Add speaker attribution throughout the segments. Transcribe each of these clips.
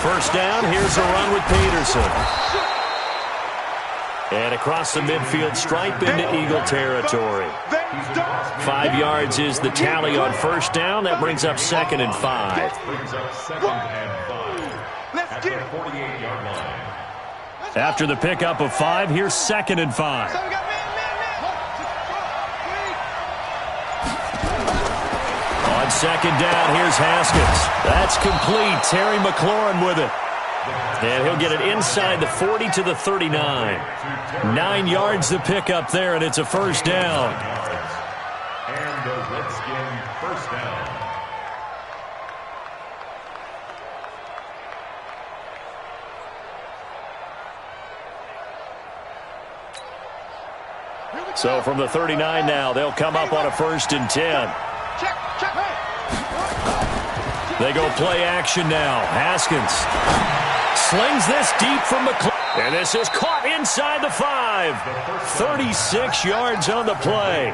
Speaker 1: first down. Here's a run with Peterson. And across the midfield stripe into Eagle territory. 5 yards is the tally on first down. That brings up 2nd and 5. After the pickup of 5, here's 2nd and 5. On second down, here's Haskins. That's complete. Terry McLaurin with it. And he'll get it inside the 40 to the 39. 9 yards the pickup there, and it's a first down.
Speaker 2: And the Redskin first down.
Speaker 1: So from the 39 now, they'll come up on a 1st and 10. They go play action now. Haskins slings this deep from McLaurin. And this is caught inside the 5. 36 yards on the play.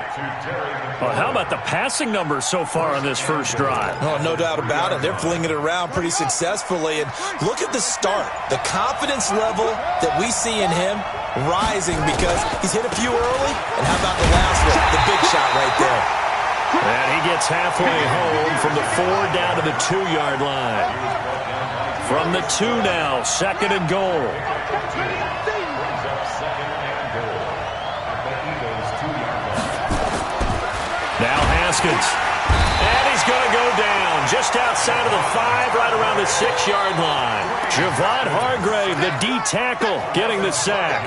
Speaker 1: Well, how about the passing numbers so far on this first drive?
Speaker 3: Oh, no doubt about it. They're flinging it around pretty successfully. And look at the start. The confidence level that we see in him rising because he's hit a few early. And how about the last one? The big shot right there.
Speaker 1: And he gets halfway home from the 4 down to the 2-yard line. From the 2 now, 2nd and goal. Now Haskins. And he's going to go down just outside of the 5, right around the 6-yard line. Javon Hargrave, the D tackle, getting the sack.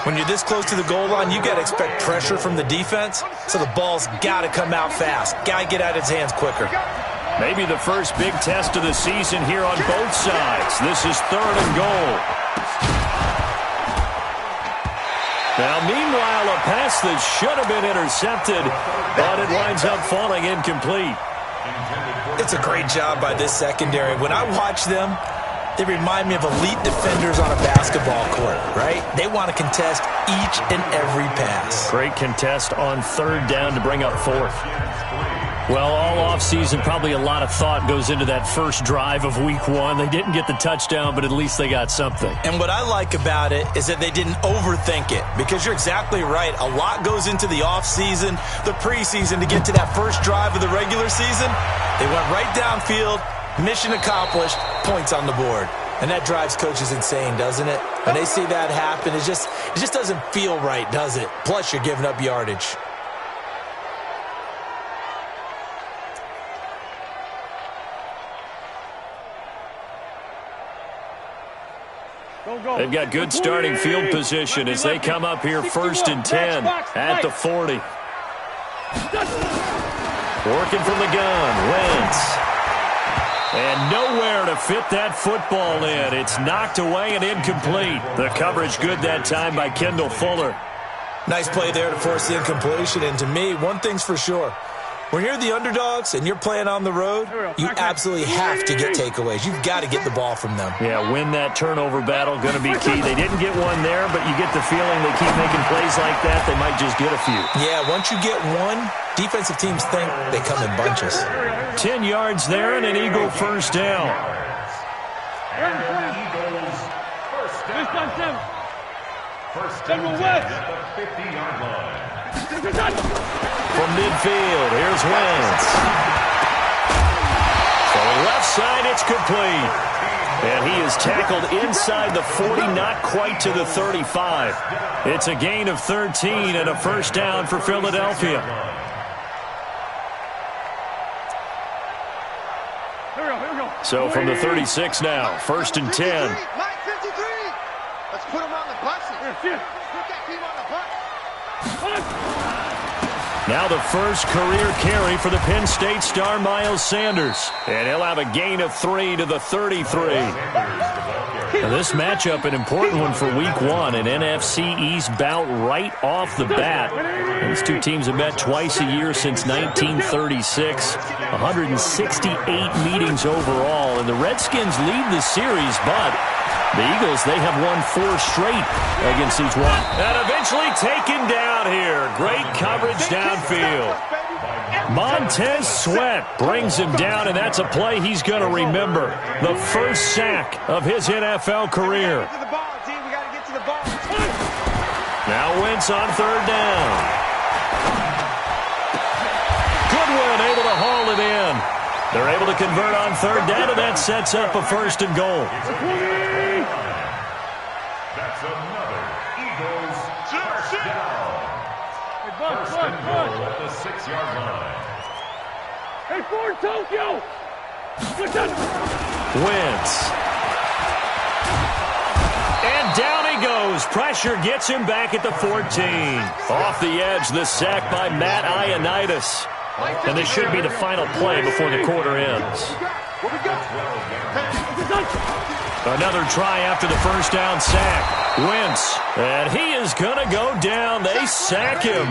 Speaker 3: When you're this close to the goal line, you got to expect pressure from the defense, so the ball's got to come out fast. Got to get out of his hands quicker.
Speaker 1: Maybe the first big test of the season here on both sides. This is 3rd and goal. Now, meanwhile, a pass that should have been intercepted, but it winds up falling incomplete.
Speaker 3: It's a great job by this secondary. When I watch them, they remind me of elite defenders on a basketball court, right? They want to contest each and every pass.
Speaker 1: Great contest on 3rd down to bring up 4th. Well, all offseason, probably a lot of thought goes into that first drive of Week 1. They didn't get the touchdown, but at least they got something.
Speaker 3: And what I like about it is that they didn't overthink it, because you're exactly right. A lot goes into the offseason, the preseason, to get to that first drive of the regular season. They went right downfield, mission accomplished, points on the board. And that drives coaches insane, doesn't it? When they see that happen, it just doesn't feel right, does it? Plus, you're giving up yardage.
Speaker 1: They've got good starting field position as they come up here 1st and 10 at the 40. Working from the gun, Wentz. And nowhere to fit that football in. It's knocked away and incomplete. The coverage good that time by Kendall Fuller.
Speaker 3: Nice play there to force the incompletion. And to me, one thing's for sure. When you're the underdogs and you're playing on the road, you absolutely have to get takeaways. You've got to get the ball from them.
Speaker 1: Yeah, win that turnover battle, going to be key. They didn't get one there, but you get the feeling they keep making plays like that, they might just get a few.
Speaker 3: Yeah, once you get one, defensive teams think they come in bunches.
Speaker 1: 10 yards there and an Eagle first down.
Speaker 2: First down at the 50-yard line.
Speaker 1: From midfield, here's Wentz. From the left side, it's complete. And he is tackled inside the 40, not quite to the 35. It's a gain of 13 and a first down for Philadelphia. So from the 36 now, 1st and 10.
Speaker 4: Let's put him on the bus. Put that team on the bus.
Speaker 1: Now the first career carry for the Penn State star Miles Sanders. And he'll have a gain of 3 to the 33. Now this matchup, an important one for Week 1, an NFC East bout right off the bat. These two teams have met twice a year since 1936. 168 meetings overall. And the Redskins lead the series, but the Eagles, they have won 4 straight against each one. And eventually taken down here. Great coverage downfield. Montez Sweat brings him down, and that's a play he's going to remember. The first sack of his NFL career. Now Wentz on third down. Goodwin able to haul it in. They're able to convert on third down, and that sets up a first and goal.
Speaker 2: That's another Eagles first down. First and goal at the 6-yard line.
Speaker 5: Hey, Ford, Tokyo!
Speaker 1: Wentz. And down he goes. Pressure gets him back at the 14. Off the edge, the sack by Matt Ioannidis. And this should be the final play before the quarter ends. Another try after the first down sack. Wentz. And he is going to go down. They sack him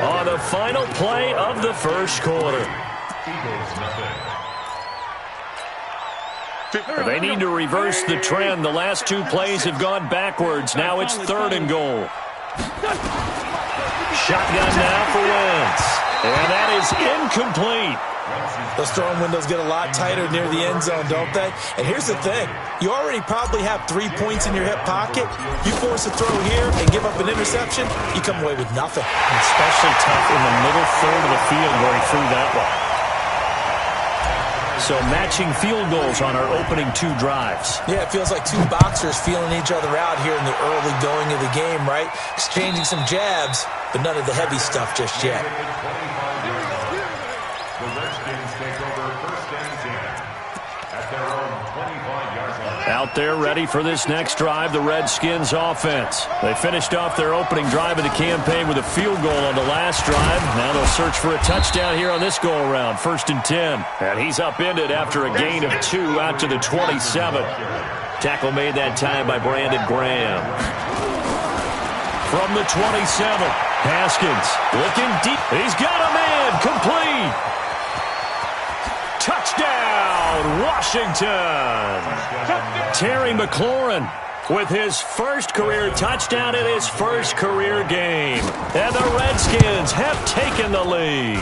Speaker 1: on the final play of the first quarter. They need to reverse the trend. The last two plays have gone backwards. Now it's third and goal. Shotgun now for Wentz. And that is incomplete.
Speaker 3: Those throwing windows get a lot tighter near the end zone, don't they? And here's the thing. You already probably have 3 points in your hip pocket. You force a throw here and give up an interception, you come away with nothing.
Speaker 1: Especially tough in the middle third of the field where he threw that one. So matching field goals on our opening 2 drives.
Speaker 3: Yeah, it feels like 2 boxers feeling each other out here in the early going of the game, right? Exchanging some jabs, but none of the heavy stuff just yet.
Speaker 2: The Redskins take over first and 10 at their own 25-yard line.
Speaker 1: Out there ready for this next drive, the Redskins offense. They finished off their opening drive of the campaign with a field goal on the last drive. Now they'll search for a touchdown here on this go-around, first and 10. And he's upended after a gain of 2 out to the 27. Tackle made that time by Brandon Graham. From the 27, Haskins looking deep. He's got a man, complete. Touchdown, Washington. Terry McLaurin with his first career touchdown in his first career game. And the Redskins have taken the lead.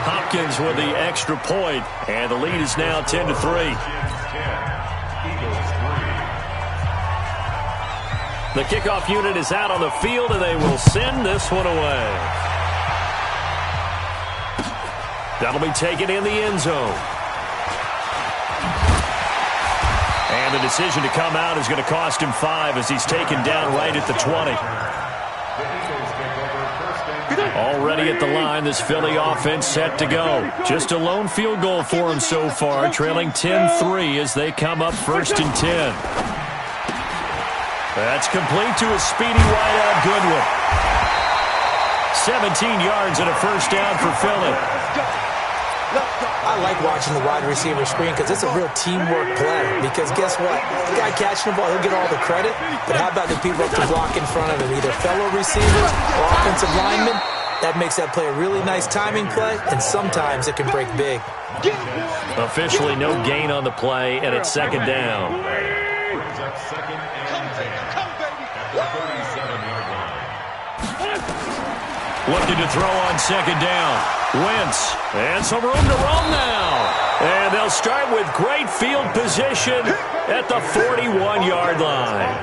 Speaker 1: Hopkins with the extra point, and the lead is now 10-3. The kickoff unit is out on the field, and they will send this one away. That'll be taken in the end zone. And the decision to come out is going to cost him 5 as he's taken down right at the 20. Already at the line, this Philly offense set to go. Just a lone field goal for him so far, trailing 10-3 as they come up first and 10. That's complete to a speedy wideout Goodwin. 17 yards and a first down for Philly.
Speaker 3: I like watching the wide receiver screen because it's a real teamwork play. Because guess what? The guy catching the ball, he'll get all the credit. But how about the people up to block in front of him? Either fellow receivers or offensive linemen. That makes that play a really nice timing play, and sometimes it can break big.
Speaker 1: Officially no gain on the play, and it's second down.
Speaker 2: Second and 10 at the 37-yard line.
Speaker 1: Looking to throw on second down. Wentz, and some room to roam now. And they'll start with great field position at the 41-yard line.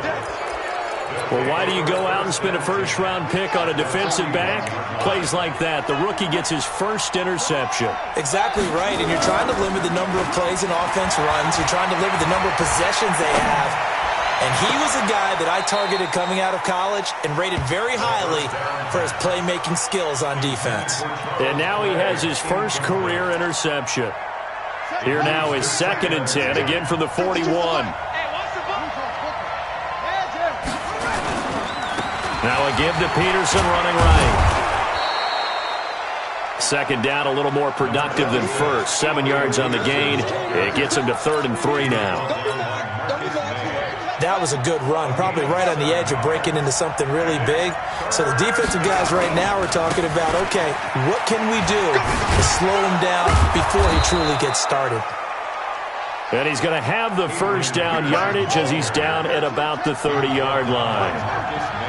Speaker 1: Well, why do you go out and spend a first-round pick on a defensive back? Plays like that. The rookie gets his first interception.
Speaker 3: Exactly right, and you're trying to limit the number of plays and offense runs. You're trying to limit the number of possessions they have. And he was a guy that I targeted coming out of college and rated very highly for his playmaking skills on defense.
Speaker 1: And now he has his first career interception. Here now is second and 10, again from the 41. Now a give to Peterson running right. Second down, a little more productive than first. 7 yards on the gain. It gets him to 3rd and 3 now.
Speaker 3: That was a good run, probably right on the edge of breaking into something really big. So the defensive guys right now are talking about, okay, what can we do to slow him down before he truly gets started?
Speaker 1: And he's going to have the first down yardage as he's down at about the 30-yard line.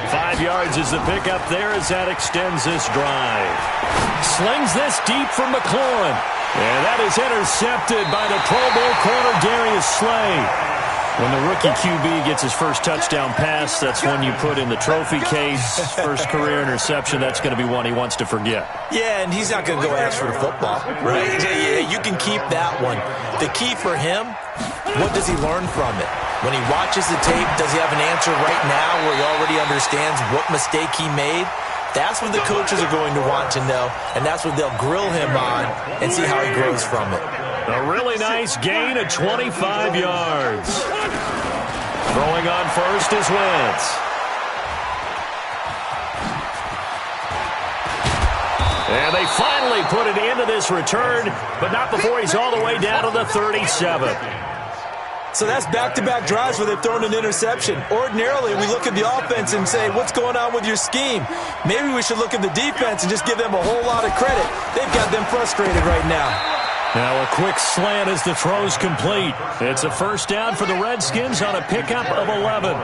Speaker 1: 5 yards is the pickup there as that extends this drive. slings this deep from McLaurin. And that is intercepted by the Pro Bowl corner, Darius Slay. When the rookie QB gets his first touchdown pass, that's when you put in the trophy case. First career interception, that's going to be one he wants to forget.
Speaker 3: Yeah, and he's not going to go ask for the football, right? Yeah, you can keep that one. The key for him, what does he learn from it? When he watches the tape, does he have an answer right now where he already understands what mistake he made? That's what the coaches are going to want to know, and that's what they'll grill him on and see how he grows from it.
Speaker 1: A really nice gain of 25 yards. Throwing on first is Wentz. And they finally put it into this return, but not before he's all the way down to the 37.
Speaker 3: So that's back-to-back drives where they've thrown an interception. Ordinarily, we look at the offense and say, what's going on with your scheme? Maybe we should look at the defense and just give them a whole lot of credit. They've got them frustrated right now.
Speaker 1: Now a quick slant as the throw's complete. It's a first down for the Redskins on a pickup of 11.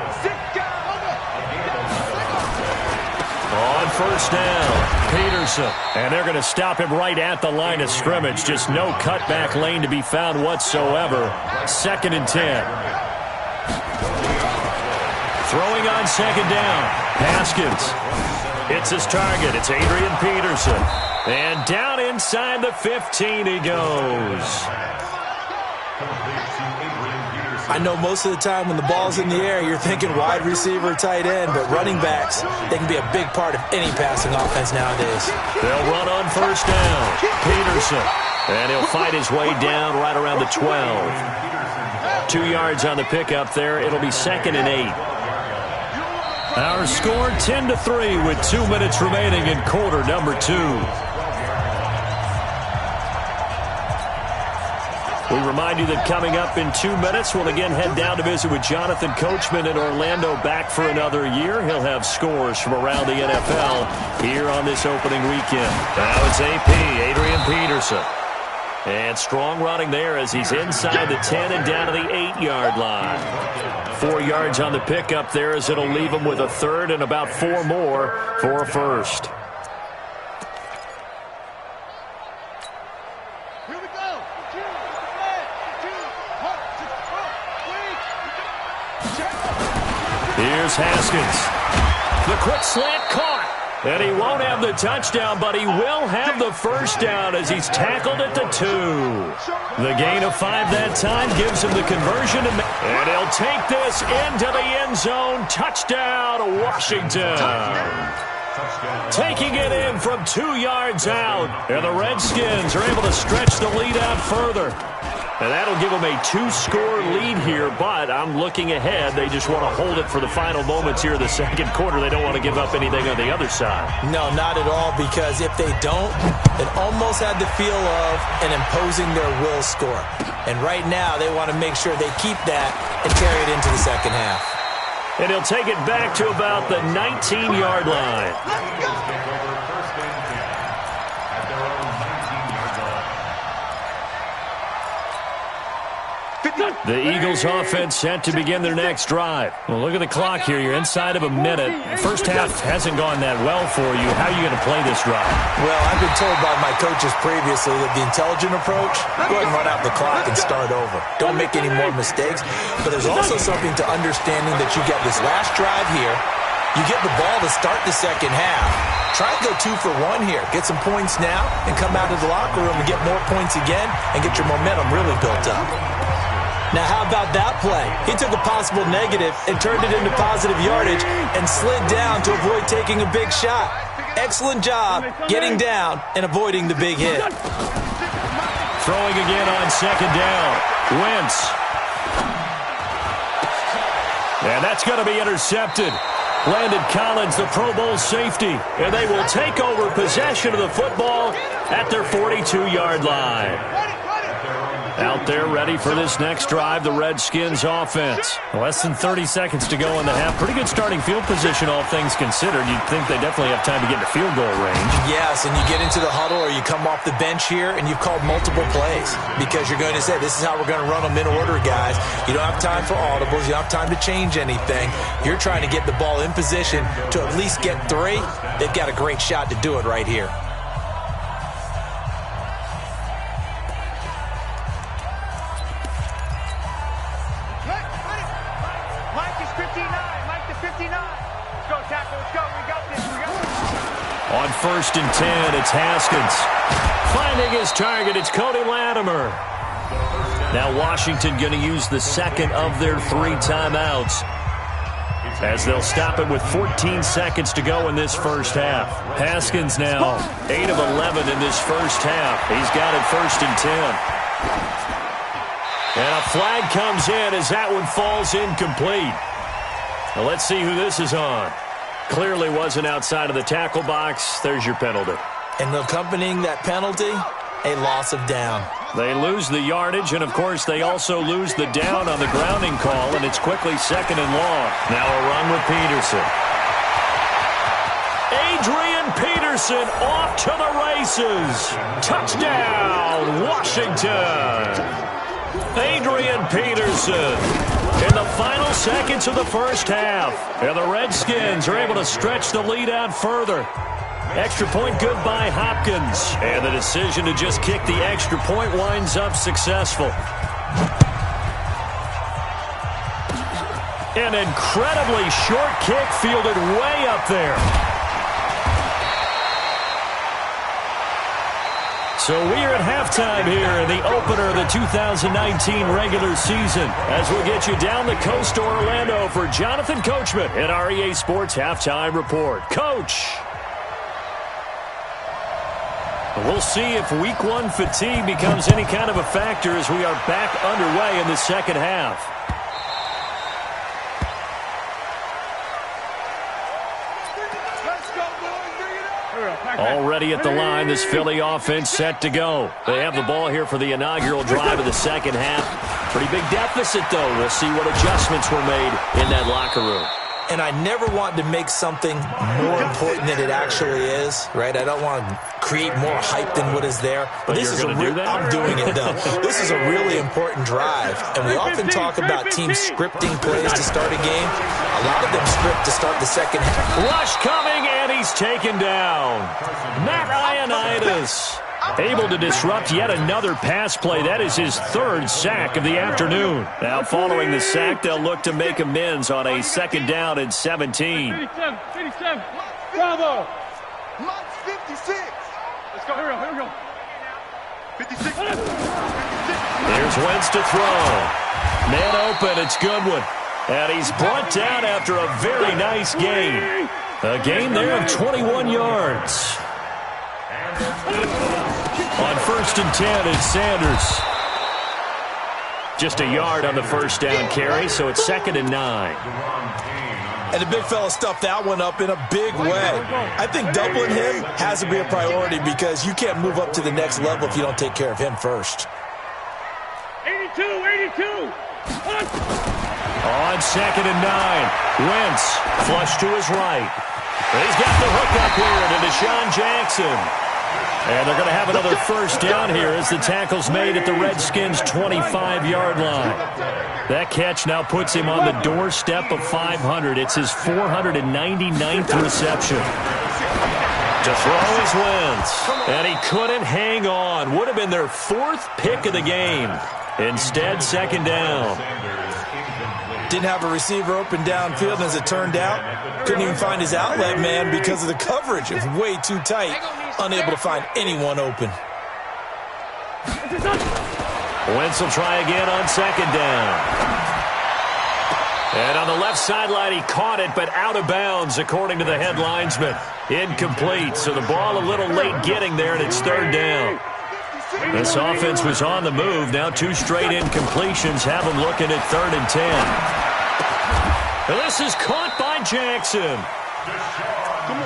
Speaker 1: On first down, Peterson. And they're going to stop him right at the line of scrimmage. Just no cutback lane to be found whatsoever. 2nd and 10. Throwing on 2nd down, Haskins. It's his target. It's Adrian Peterson. And down inside the 15 he goes.
Speaker 3: I know most of the time when the ball's in the air, you're thinking wide receiver, tight end, but running backs, they can be a big part of any passing offense nowadays.
Speaker 1: They'll run on first down. Peterson. And he'll fight his way down right around the 12. 2 yards on the pickup there. It'll be 2nd and 8. Our score 10-3 with 2 minutes remaining in quarter number 2. We remind you that coming up in 2 minutes, we'll again head down to visit with Jonathan Coachman in Orlando, back for another year. He'll have scores from around the NFL here on this opening weekend. Now it's AP, Adrian Peterson. And strong running there as he's inside the 10 and down to the 8-yard line. 4 yards on the pickup there as it'll leave him with a third and about 4 more for a first. Here's Haskins. The quick slant caught. And he won't have the touchdown, but he will have the first down as he's tackled at the 2. The gain of 5 that time gives him the conversion. And he'll take this into the end zone. Touchdown, Washington. Taking it in from 2 yards out. And the Redskins are able to stretch the lead out further. And that'll give them a 2-score lead here, but I'm looking ahead. They just want to hold it for the final moments here in the second quarter. They don't want to give up anything on the other side.
Speaker 3: No, not at all, because if they don't, it almost had the feel of an imposing their will score. And right now, they want to make sure they keep that and carry it into the second half.
Speaker 1: And he'll take it back to about the 19-yard line. The Eagles offense set to begin their next drive. Well, look at the clock here. You're inside of a minute. First half hasn't gone that well for you. How are you going to play this drive?
Speaker 3: Well, I've been told by my coaches previously that the intelligent approach, go ahead and run out the clock and start over. Don't make any more mistakes. But there's also something to understanding that you get this last drive here. You get the ball to start the second half. Try and go 2 for 1 here. Get some points now and come out of the locker room and get more points again and get your momentum really built up. Now, how about that play? He took a possible negative and turned it into positive yardage and slid down to avoid taking a big shot. Excellent job getting down and avoiding the big hit.
Speaker 1: Throwing again on second down. Wentz. And that's going to be intercepted. Landon Collins, the Pro Bowl safety. And they will take over possession of the football at their 42-yard line. Out there ready for this next drive, the Redskins offense. Less than 30 seconds to go in the half. Pretty good starting field position, all things considered. You'd think they definitely have time to get into field goal range.
Speaker 3: Yes, and you get into the huddle or you come off the bench here and you've called multiple plays because you're going to say, this is how we're going to run them in order, guys. You don't have time for audibles. You don't have time to change anything. You're trying to get the ball in position to at least get 3. They've got a great shot to do it right here.
Speaker 1: On 1st and 10, it's Haskins. Finding his target, it's Cody Latimer. Now Washington going to use the second of their 3 timeouts, as they'll stop it with 14 seconds to go in this first half. Haskins now 8 of 11 in this first half. He's got it 1st and 10. And a flag comes in as that one falls incomplete. Now let's see who this is on. Clearly wasn't outside of the tackle box. There's your penalty.
Speaker 3: And accompanying that penalty, a loss of down.
Speaker 1: They lose the yardage, and of course they also lose the down on the grounding call, and it's quickly 2nd and long. Now a run with Peterson. Adrian Peterson off to the races. Touchdown, Washington. Adrian Peterson in the final seconds of the first half. And the Redskins are able to stretch the lead out further. Extra point good by Hopkins. And the decision to just kick the extra point winds up successful. An incredibly short kick fielded way up there. So we are at halftime here in the opener of the 2019 regular season, as we'll get you down the coast to Orlando for Jonathan Coachman at our EA Sports Halftime Report. Coach! We'll see if Week 1 fatigue becomes any kind of a factor as we are back underway in the second half. Already at the line, this Philly offense set to go. They have the ball here for the inaugural drive of the second half. Pretty big deficit, though. We'll see what adjustments were made in that locker room.
Speaker 3: And I never want to make something more important than it actually is, right? I don't want to create more hype than what is there.
Speaker 1: But this is
Speaker 3: I'm doing it, though. This is a really important drive. And we often talk about teams scripting plays to start a game. A lot of them script to start the second half.
Speaker 1: Rush coming, and he's taken down. Matt Ioannidis able to disrupt yet another pass play. That is his 3rd sack of the afternoon. Now following the sack, they'll look to make amends on a 2nd down and 17.
Speaker 5: 57. Bravo.
Speaker 4: Mike's 56.
Speaker 5: Let's go. Here we go.
Speaker 4: 56.
Speaker 1: There's Wentz to throw. Man open, it's Goodwin. And he's brought down after a very nice gain. A gain there of 21 yards. On 1st and 10, it's Sanders. Just a yard on the first down carry, so it's 2nd and 9.
Speaker 3: And the big fella stuffed that one up in a big way. I think doubling him has to be a priority because you can't move up to the next level if you don't take care of him first.
Speaker 5: 82.
Speaker 1: On 2nd and 9, Wentz flush to his right. He's got the hook up here to Deshaun Jackson. And they're going to have another first down here as the tackle's made at the Redskins' 25-yard line. That catch now puts him on the doorstep of 500. It's his 499th reception. To throw is Wentz. And he couldn't hang on. Would have been their 4th pick of the game. Instead, 2nd down.
Speaker 3: Didn't have a receiver open downfield, and as it turned out, couldn't even find his outlet man because of the coverage. It was way too tight, unable to find anyone open.
Speaker 1: Wentz will try again on 2nd down. And on the left sideline, he caught it, but out of bounds, according to the head linesman. Incomplete, so the ball a little late getting there, and it's 3rd down. This offense was on the move. Now 2 straight incompletions have them looking at 3rd and 10. And this is caught by Jackson.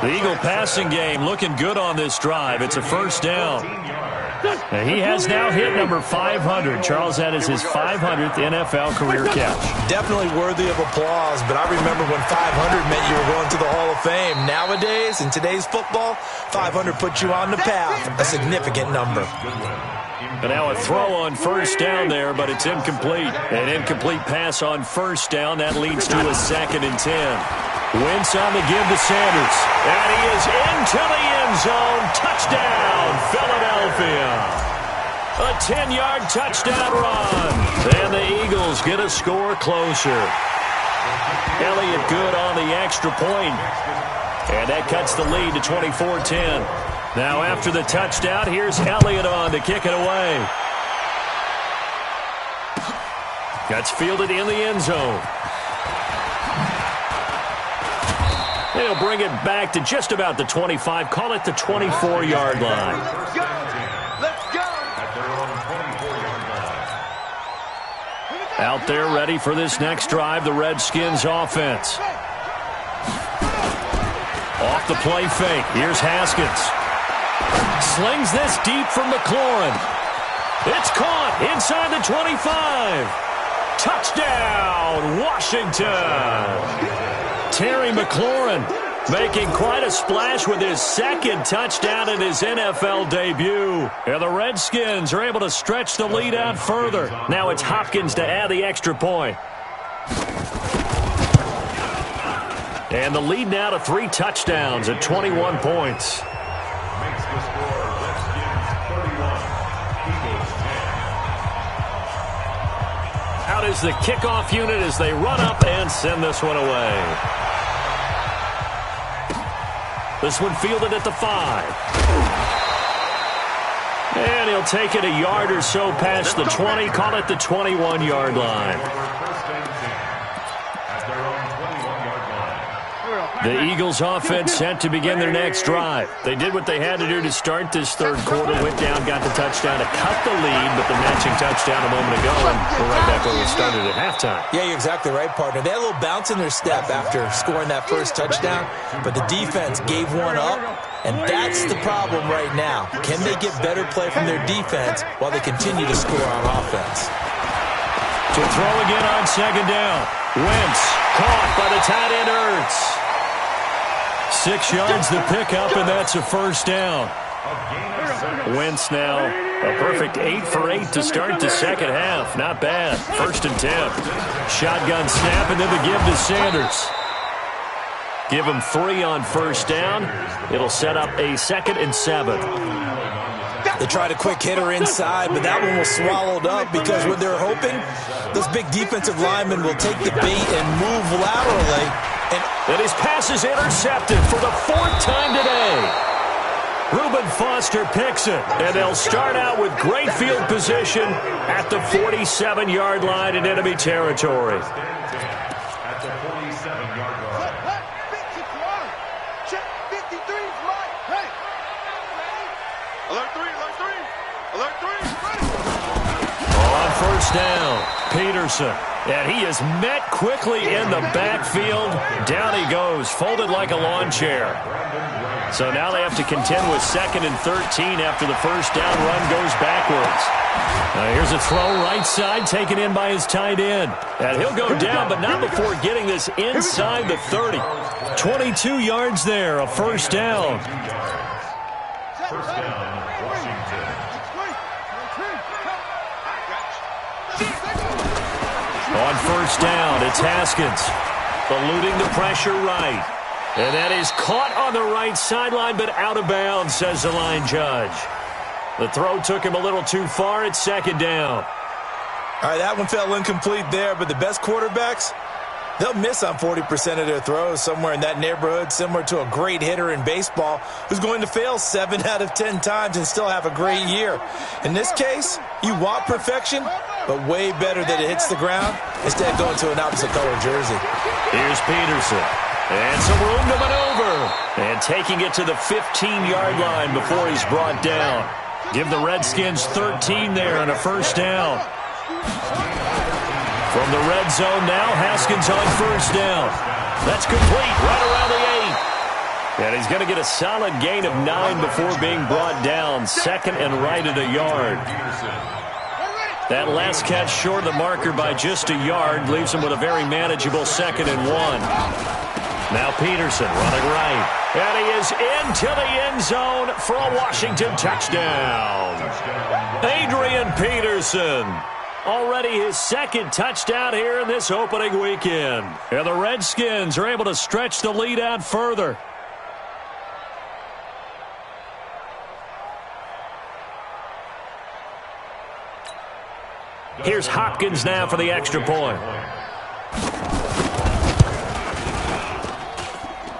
Speaker 1: The Eagle passing game looking good on this drive. It's a first down. And he has now hit number 500. Charles, that is his 500th NFL career catch.
Speaker 3: Definitely worthy of applause, but I remember when 500 meant you were going to the Hall of Fame. Nowadays, in today's football, 500 puts you on the path, a significant number.
Speaker 1: And now a throw on first down there, but it's incomplete. An incomplete pass on first down. That leads to a 2nd and 10. Wentz on the give to Sanders. And he is into the end zone. Touchdown, Philadelphia. A 10-yard touchdown run. And the Eagles get a score closer. Elliott good on the extra point. And that cuts the lead to 24-10. Now after the touchdown, here's Elliott on to kick it away. That's fielded in the end zone. They'll bring it back to just about the 25. Call it the 24-yard line.
Speaker 4: Let's go. Let's go.
Speaker 2: At their own 24-yard line.
Speaker 1: Out there ready for this next drive, the Redskins offense. Off the play fake. Here's Haskins. Slings this deep from McLaurin. It's caught inside the 25. Touchdown, Washington. Terry McLaurin making quite a splash with his second touchdown in his NFL debut. And the Redskins are able to stretch the lead out further. Now it's Hopkins to add the extra point. And the lead now to 3 touchdowns at 21 points.
Speaker 2: Makes the score Redskins 31, Eagles 10.
Speaker 1: Out is the kickoff unit as they run up and send this one away. This one fielded at the 5. And he'll take it a yard or so past the 20. Call it the 21-yard line.
Speaker 2: First and 10 at their own 21-yard line.
Speaker 1: The Eagles offense set to begin their next drive. They did what they had to do to start this third quarter. Went down, got the touchdown to cut the lead, but the matching touchdown a moment ago, and we're right back where we started at halftime.
Speaker 3: Yeah, you're exactly right, partner. They had a little bounce in their step after scoring that first touchdown, but the defense gave one up, and that's the problem right now. Can they get better play from their defense while they continue to score on offense?
Speaker 1: To throw again on second down. Wentz caught by the tight end Ertz. 6 yards the pickup, and that's a first down. Wentz now a perfect 8 for 8 to start the second half. Not bad. First and 10. Shotgun snap, and then the give to Sanders. Give him 3 on first down. It'll set up a 2nd and 7.
Speaker 3: They tried a quick hitter inside, but that one was swallowed up because what they're hoping, those big defensive linemen will take the bait and move laterally.
Speaker 1: And his pass is intercepted for the 4th time today. Reuben Foster picks it, and they'll start out with great field position at the 47-yard line in enemy territory.
Speaker 2: At the 47-yard line.
Speaker 4: Check 53 right. Hey. Alert 3, alert 3. Alert 3.
Speaker 1: On first down, Peterson. And he is met quickly in the backfield. Down he goes, folded like a lawn chair. So now they have to contend with 2nd and 13 after the first down run goes backwards. Now here's a throw right side taken in by his tight end. And he'll go down, but not before getting this inside the 30. 22 yards there, a first down.
Speaker 2: First down, Washington.
Speaker 1: On first down, it's Haskins. Eluding the pressure right. And that is caught on the right sideline, but out of bounds, says the line judge. The throw took him a little too far. It's 2nd down.
Speaker 3: All right, that one fell incomplete there, but the best quarterbacks, they'll miss on 40% of their throws, somewhere in that neighborhood, similar to a great hitter in baseball who's going to fail 7 out of 10 times and still have a great year. In this case, you want perfection, but way better that it hits the ground instead of going to an opposite color jersey.
Speaker 1: Here's Peterson. And some room to maneuver. And taking it to the 15-yard line before he's brought down. Give the Redskins 13 there on a first down. From the red zone now, Haskins on first down. That's complete right around the 8. And he's going to get a solid gain of 9 before being brought down. 2nd and right at a yard. That last catch short of the marker by just a yard leaves him with a very manageable 2nd and 1. Now Peterson running right. And he is into the end zone for a Washington touchdown. Adrian Peterson. Already his 2nd touchdown here in this opening weekend. And the Redskins are able to stretch the lead out further. Here's Hopkins now for the extra point.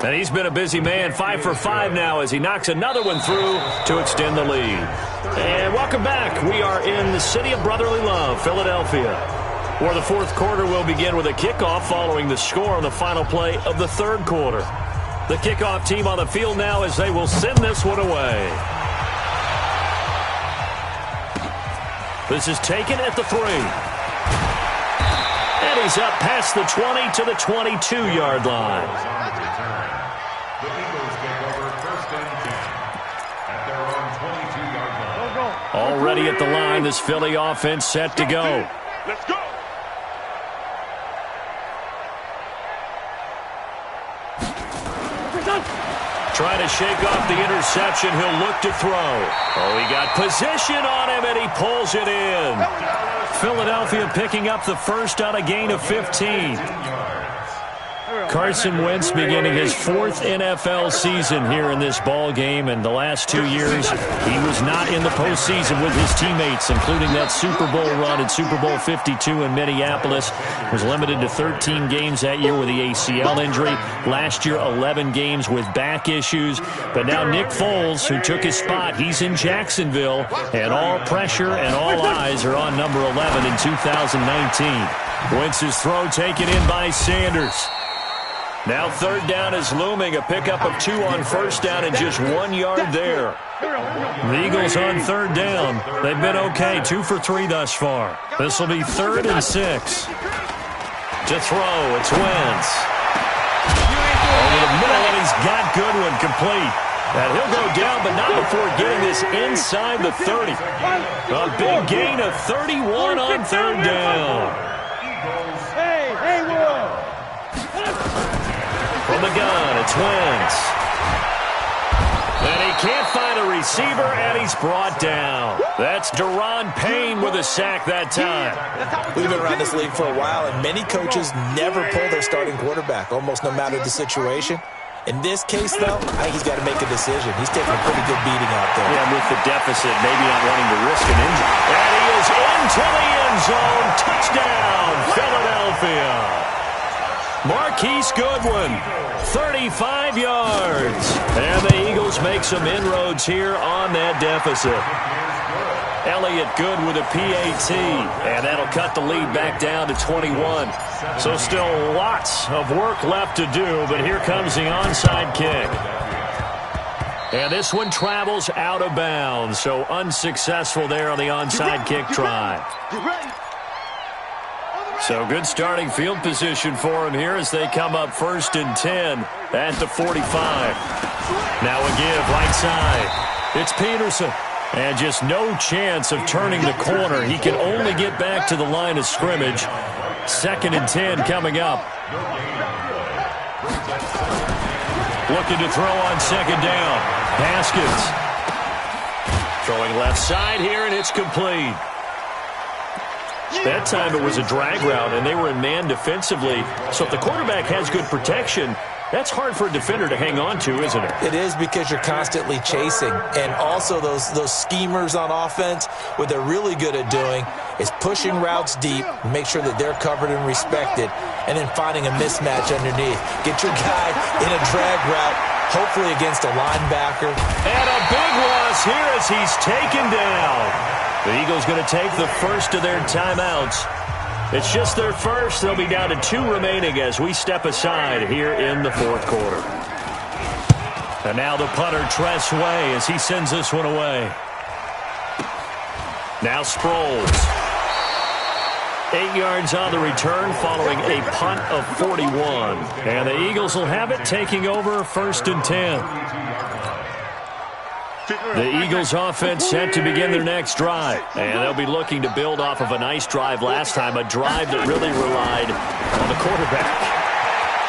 Speaker 1: And he's been a busy man, 5 for 5 now as he knocks another one through to extend the lead. And welcome back. We are in the city of brotherly love, Philadelphia, where the fourth quarter will begin with a kickoff following the score on the final play of the third quarter. The kickoff team on the field now as they will send this one away. This is taken at the 3. And he's up past the 20 to the 22-yard line.
Speaker 2: The Eagles take over 1st and 10 at their own 22-yard line.
Speaker 1: Already at the line, this Philly offense set to go.
Speaker 5: Let's go.
Speaker 1: Trying to shake off the interception. He'll look to throw. Oh, he got position on him, and he pulls it in. Philadelphia picking up the first on a gain of 15. Carson Wentz beginning his 4th NFL season here in this ball game, and the last 2 years he was not in the postseason with his teammates, including that Super Bowl run at Super Bowl 52 in Minneapolis. Was limited to 13 games that year with the ACL injury. Last year, 11 games with back issues. But now Nick Foles, who took his spot, he's in Jacksonville, and all pressure and all eyes are on number 11 in 2019. Wentz's throw taken in by Sanders. Now 3rd down is looming, a pickup of 2 on 1st down and just 1 yard there. The Eagles on 3rd down. They've been okay, 2 for 3 thus far. This will be 3rd and 6. To throw, it's Wentz. Over the middle, and he's got Goodwin complete. And he'll go down, but not before getting this inside the 30. A big gain of 31 on 3rd down.
Speaker 5: Hey, Will.
Speaker 1: From the gun, it's Wentz. And he can't find a receiver, and he's brought down. That's Daron Payne with a sack that time.
Speaker 3: We've been around this league for a while, and many coaches never pull their starting quarterback, almost no matter the situation. In this case, though, I think he's got to make a decision. He's taking a pretty good beating out there.
Speaker 1: Yeah, with the deficit, maybe not wanting to risk an injury. And he is into the end zone. Touchdown, Philadelphia. Marquise Goodwin, 35 yards. And the Eagles make some inroads here on that deficit. Elliott Good with a PAT, and that'll cut the lead back down to 21. So still lots of work left to do, but here comes the onside kick. And this one travels out of bounds, so unsuccessful there on the onside kick try. So good starting field position for him here as they come up 1st and 10 at the 45. Now a give right side. It's Peterson. And just no chance of turning the corner. He can only get back to the line of scrimmage. 2nd and 10 coming up. Looking to throw on 2nd down. Haskins. Throwing left side here, and it's complete. That time it was a drag route, and they were in man defensively. So if the quarterback has good protection, that's hard for a defender to hang on to, isn't it?
Speaker 3: It is, because you're constantly chasing. And also those schemers on offense, what they're really good at doing is pushing routes deep, make sure that they're covered and respected, and then finding a mismatch underneath. Get your guy in a drag route, hopefully against a linebacker.
Speaker 1: And a big loss here as he's taken down. The Eagles going to take the first of their timeouts. It's just their first. They'll be down to 2 remaining as we step aside here in the 4th quarter. And now the punter, Tress Way, as he sends this one away. Now Sproles. 8 yards on the return following a punt of 41. And the Eagles will have it, taking over 1st and 10. The Eagles offense set to begin their next drive. And they'll be looking to build off of a nice drive last time, a drive that really relied on the quarterback.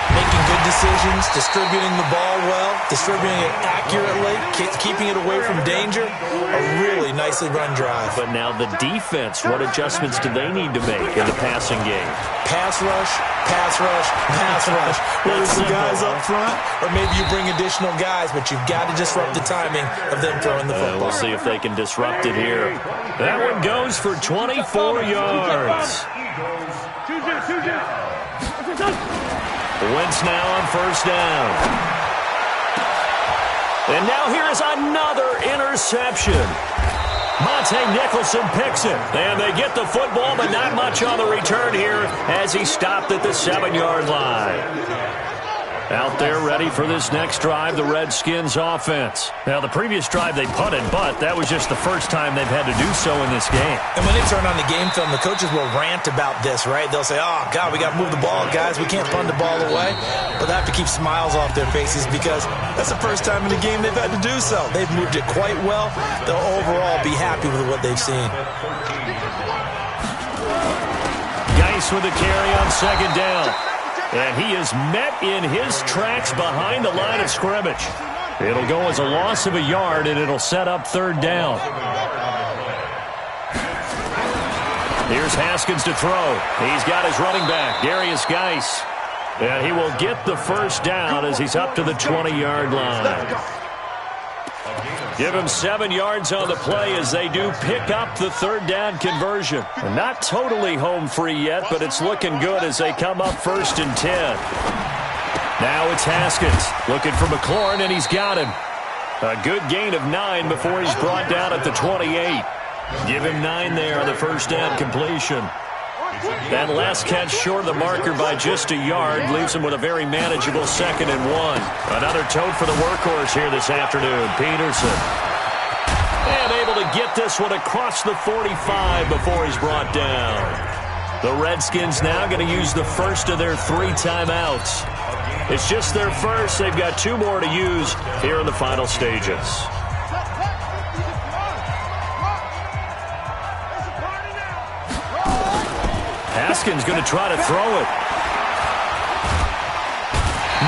Speaker 3: Making good decisions, distributing the ball well, distributing it accurately, keeping it away from danger. A really nicely run drive.
Speaker 1: But now the defense, what adjustments do they need to make in the passing game?
Speaker 3: Pass rush, pass rush, pass rush. Whether it's the guys up front or maybe you bring additional guys, but you've got to disrupt the timing of them throwing the football.
Speaker 1: We'll see if they can disrupt it here. That one goes for 24 yards. Wentz now on 1st down. And now here is another interception. Monte Nicholson picks it. And they get the football, but not much on the return here as he stopped at the 7-yard line. Out there ready for this next drive, the Redskins offense. Now, the previous drive they punted, but that was just the first time they've had to do so in this game.
Speaker 3: And when they turn on the game film, the coaches will rant about this, right? They'll say, oh, God, we got to move the ball, guys. We can't punt the ball away. But they have to keep smiles off their faces because that's the first time in the game they've had to do so. They've moved it quite well. They'll overall be happy with what they've seen.
Speaker 1: Geis with a carry on second down. And he is met in his tracks behind the line of scrimmage. It'll go as a loss of a yard, and it'll set up third down. Here's Haskins to throw. He's got his running back, Darius Geis. And he will get the first down as he's up to the 20-yard line. Give him 7 yards on the play as they do pick up the third down conversion. Not totally home free yet, but it's looking good as they come up 1st and 10. Now it's Haskins looking for McLaurin, and he's got him. A good gain of 9 before he's brought down at the 28. Give him 9 there on the first down completion. That last catch short of the marker by just a yard leaves him with a very manageable 2nd and 1. Another tote for the workhorse here this afternoon, Peterson. And able to get this one across the 45 before he's brought down. The Redskins now going to use the first of their 3 timeouts. It's just their first. They've got 2 more to use here in the final stages. Haskins going to try to throw it.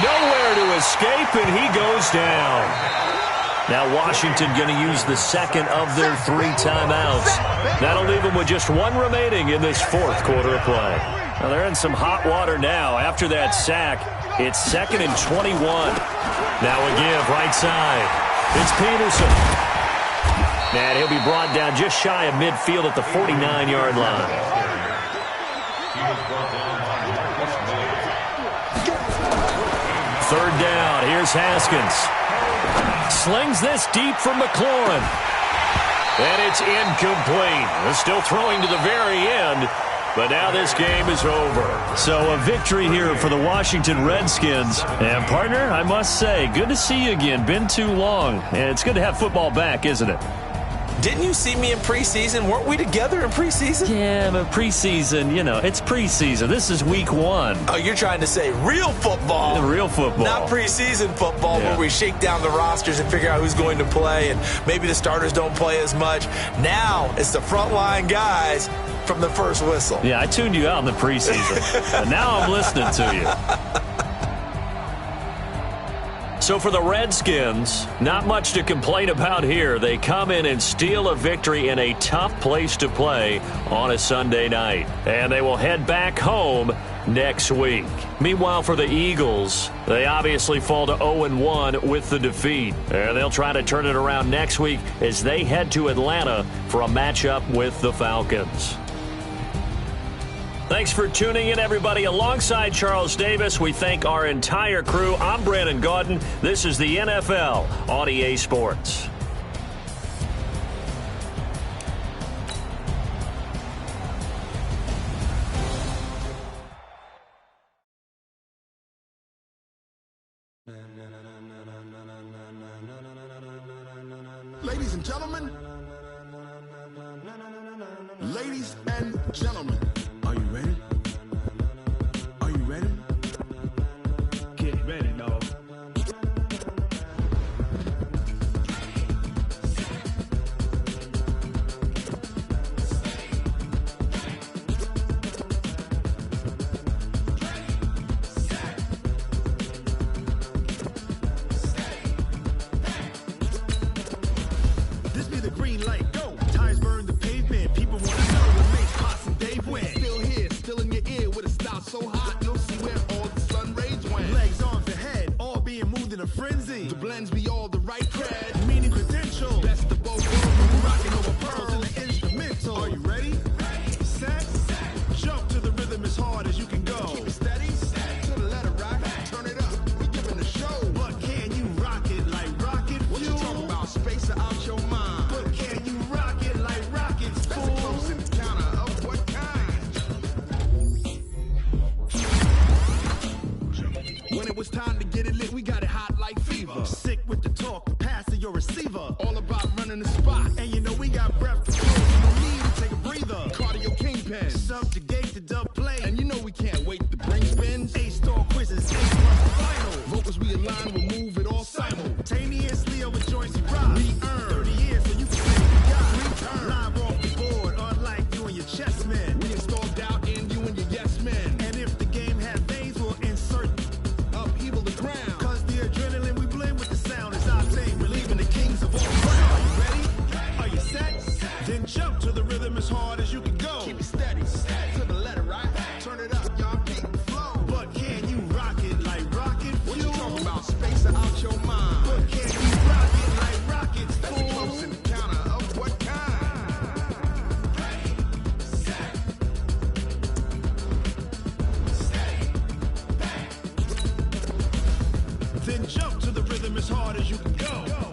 Speaker 1: Nowhere to escape, and he goes down. Now Washington going to use the second of their 3 timeouts. That'll leave them with just 1 remaining in this 4th quarter of play. Now they're in some hot water now. After that sack, it's 2nd and 21. Now a give right side. It's Peterson. And he'll be brought down just shy of midfield at the 49-yard line. Third down. Here's Haskins. Slings this deep for McLaurin. And it's incomplete. They're still throwing to the very end. But now this game is over. So a victory here for the Washington Redskins. And, partner, I must say, good to see you again. Been too long. And it's good to have football back, isn't it?
Speaker 3: Didn't you see me in preseason? Weren't we together in preseason?
Speaker 1: Yeah, but preseason, it's preseason. This is week 1.
Speaker 3: Oh, you're trying to say real football.
Speaker 1: Real football.
Speaker 3: Not preseason football where we shake down the rosters and figure out who's going to play, and maybe the starters don't play as much. Now it's the frontline guys from the first whistle.
Speaker 1: Yeah, I tuned you out in the preseason. And now I'm listening to you. So for the Redskins, not much to complain about here. They come in and steal a victory in a tough place to play on a Sunday night. And they will head back home next week. Meanwhile, for the Eagles, they obviously fall to 0-1 with the defeat. And they'll try to turn it around next week as they head to Atlanta for a matchup with the Falcons. Thanks for tuning in, everybody. Alongside Charles Davis, we thank our entire crew. I'm Brandon Gaudin. This is the NFL on EA Sports.
Speaker 6: Ladies and gentlemen, ladies and gentlemen, are you ready? Are you ready? Get ready, dog. This be the green light, go. Tires burn the pavement. People want to know what makes Pots and Dave win. Still here, still in your ear with a style so hot, you'll see where all the sun rays went. Legs, arms, and head, all being moved in a frenzy. The blends be all the right cred, meaning credentials. Best of both worlds, rocking over pearls in the instrumental. Are you ready? Set, jump to the rhythm as hard as you can go. Keep it steady, to the letter rock, turn it up. We giving a show, but can you rock it like rocket? subjugate the dub play. And you know we can't wait to bring spins. A-star quizzes, A-plus final. Vocals we align, we'll move it all simultaneously over joints you rock. We earn 30 years so you can say we got return. Live off the board, unlike you and your chess men. We install doubt in you and your yes men. And if the game has veins, we'll insert upheaval the ground. Cause the adrenaline we blend with the sound is octane, relieving the kings of all ground. Are you ready? Are you set? Then jump to the rhythm as hard as you can go. Keep it steady, to the letter, right? Turn it up, y'all keep the flow. But can you rock it like rocket fuel? What you talking about? Space out your mind. But can you rock it like rockets, fool? That's a close encounter of what kind? Then jump to the rhythm as hard as you can go.